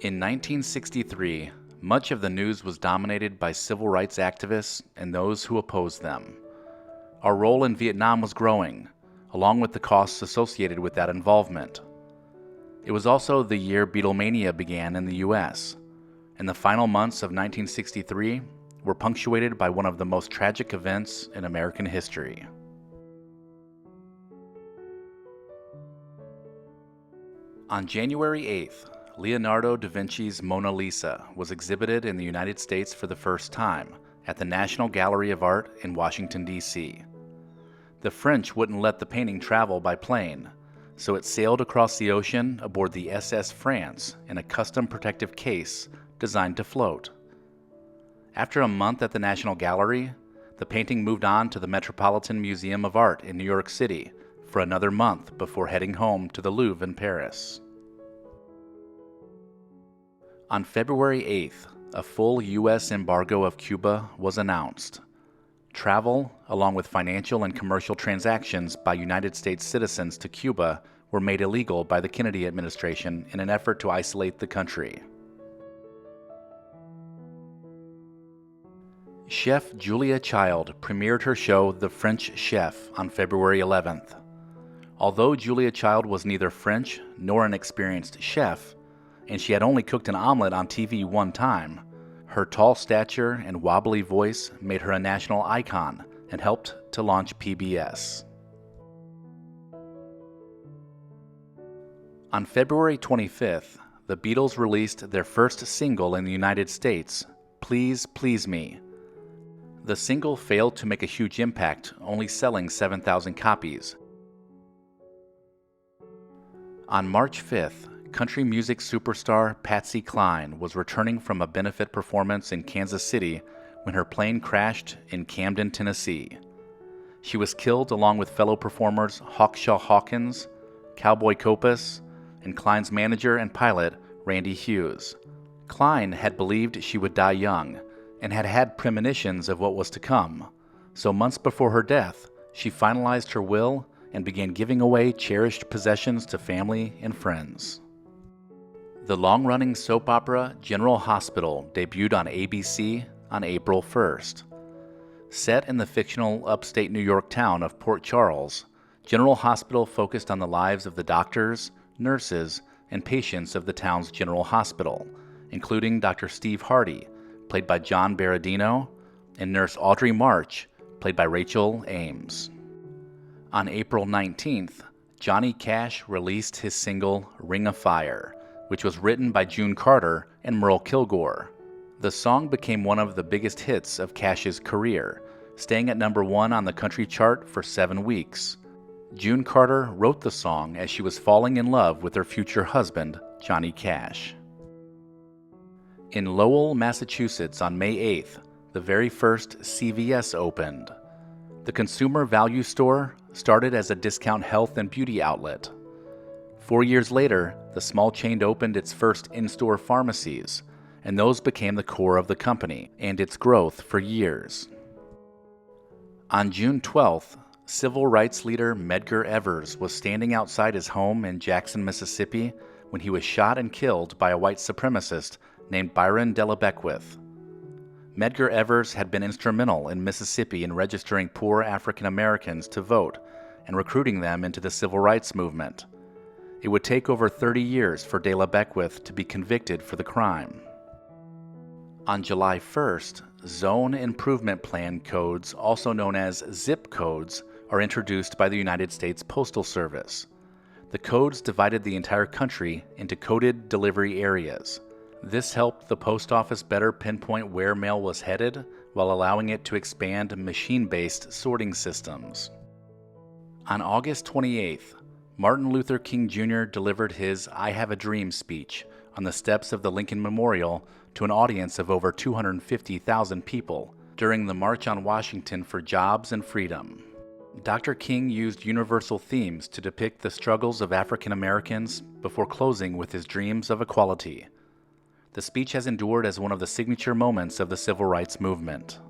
In 1963, much of the news was dominated by civil rights activists and those who opposed them. Our role in Vietnam was growing, along with the costs associated with that involvement. It was also the year Beatlemania began in the U.S., and the final months of 1963 were punctuated by one of the most tragic events in American history. On January 8th, Leonardo da Vinci's Mona Lisa was exhibited in the United States for the first time at the National Gallery of Art in Washington, D.C. The French wouldn't let the painting travel by plane, so it sailed across the ocean aboard the SS France in a custom protective case designed to float. After a month at the National Gallery, the painting moved on to the Metropolitan Museum of Art in New York City for another month before heading home to the Louvre in Paris. On February 8th, a full U.S. embargo of Cuba was announced. Travel, along with financial and commercial transactions by United States citizens to Cuba, were made illegal by the Kennedy administration in an effort to isolate the country. Chef Julia Child premiered her show The French Chef on February 11th. Although Julia Child was neither French nor an experienced chef, and she had only cooked an omelet on TV one time, her tall stature and wobbly voice made her a national icon and helped to launch PBS. On February 25th, the Beatles released their first single in the United States, Please Please Me. The single failed to make a huge impact, only selling 7,000 copies. On March 5th, country music superstar Patsy Cline was returning from a benefit performance in Kansas City when her plane crashed in Camden, Tennessee. She was killed along with fellow performers Hawkshaw Hawkins, Cowboy Copas, and Cline's manager and pilot, Randy Hughes. Cline had believed she would die young and had had premonitions of what was to come, so months before her death, she finalized her will and began giving away cherished possessions to family and friends. The long-running soap opera General Hospital debuted on ABC on April 1st. Set in the fictional upstate New York town of Port Charles, General Hospital focused on the lives of the doctors, nurses, and patients of the town's General Hospital, including Dr. Steve Hardy, played by John Berardino, and Nurse Audrey March, played by Rachel Ames. On April 19th, Johnny Cash released his single Ring of Fire, which was written by June Carter and Merle Kilgore. The song became one of the biggest hits of Cash's career, staying at number 1 on the country chart for 7 weeks. June Carter wrote the song as she was falling in love with her future husband, Johnny Cash. In Lowell, Massachusetts on May 8th, the very first CVS opened. The consumer value store started as a discount health and beauty outlet. 4 years later, the small chain opened its first in-store pharmacies, and those became the core of the company and its growth for years. On June 12th, civil rights leader Medgar Evers was standing outside his home in Jackson, Mississippi, when he was shot and killed by a white supremacist named Byron Della Beckwith. Medgar Evers had been instrumental in Mississippi in registering poor African Americans to vote and recruiting them into the civil rights movement. It would take over 30 years for Della Beckwith to be convicted for the crime. On July 1st, Zone Improvement Plan codes, also known as zip codes, are introduced by the United States Postal Service. The codes divided the entire country into coded delivery areas. This helped the post office better pinpoint where mail was headed, while allowing it to expand machine-based sorting systems. On August 28th, Martin Luther King Jr. delivered his I Have a Dream speech on the steps of the Lincoln Memorial to an audience of over 250,000 people during the March on Washington for Jobs and Freedom. Dr. King used universal themes to depict the struggles of African Americans before closing with his dreams of equality. The speech has endured as one of the signature moments of the civil rights movement.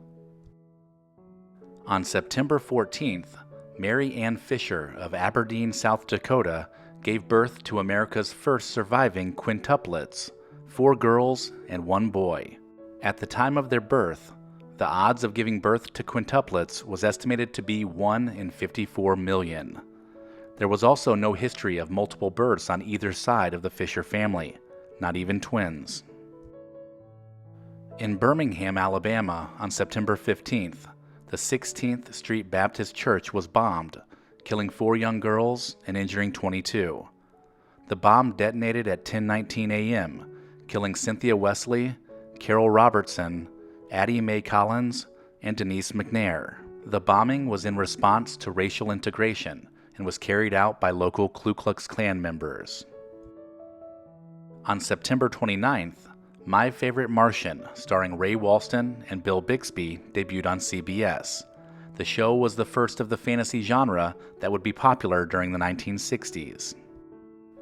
On September 14th, Mary Ann Fisher of Aberdeen, South Dakota, gave birth to America's first surviving quintuplets, 4 girls and 1 boy. At the time of their birth, the odds of giving birth to quintuplets was estimated to be 1 in 54 million. There was also no history of multiple births on either side of the Fisher family, not even twins. In Birmingham, Alabama, on September 15th, the 16th Street Baptist Church was bombed, killing 4 young girls and injuring 22. The bomb detonated at 10:19 a.m., killing Cynthia Wesley, Carol Robertson, Addie Mae Collins, and Denise McNair. The bombing was in response to racial integration and was carried out by local Ku Klux Klan members. On September 29th, My Favorite Martian, starring Ray Walston and Bill Bixby, debuted on CBS. The show was the first of the fantasy genre that would be popular during the 1960s.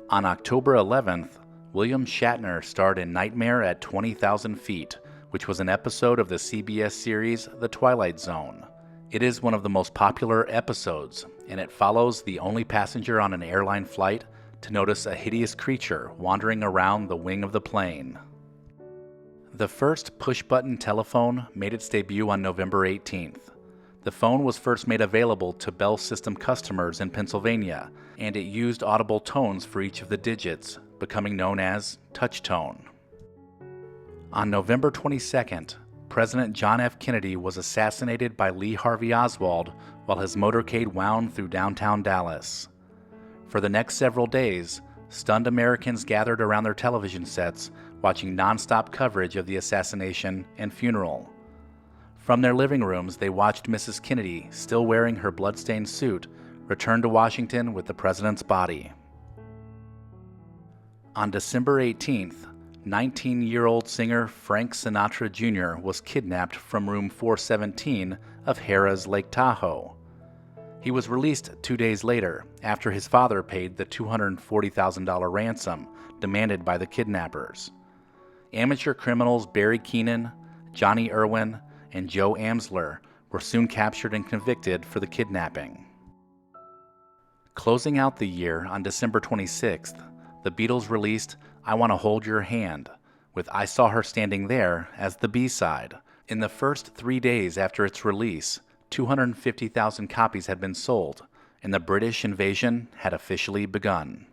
On October 11th, William Shatner starred in Nightmare at 20,000 Feet, which was an episode of the CBS series The Twilight Zone. It is one of the most popular episodes, and it follows the only passenger on an airline flight to notice a hideous creature wandering around the wing of the plane. The first push-button telephone made its debut on November 18th. The phone was first made available to Bell System customers in Pennsylvania, and it used audible tones for each of the digits, becoming known as TouchTone. On November 22nd, President John F. Kennedy was assassinated by Lee Harvey Oswald while his motorcade wound through downtown Dallas. For the next several days, stunned Americans gathered around their television sets, watching nonstop coverage of the assassination and funeral. From their living rooms, they watched Mrs. Kennedy, still wearing her blood-stained suit, return to Washington with the president's body. On December 18th, 19-year-old singer Frank Sinatra Jr. was kidnapped from room 417 of Harrah's Lake Tahoe. He was released 2 days later after his father paid the $240,000 ransom demanded by the kidnappers. Amateur criminals Barry Keenan, Johnny Irwin, and Joe Amsler were soon captured and convicted for the kidnapping. Closing out the year on December 26th, the Beatles released I Want to Hold Your Hand, with I Saw Her Standing There as the B-side. In the first 3 days after its release, 250,000 copies had been sold, and the British invasion had officially begun.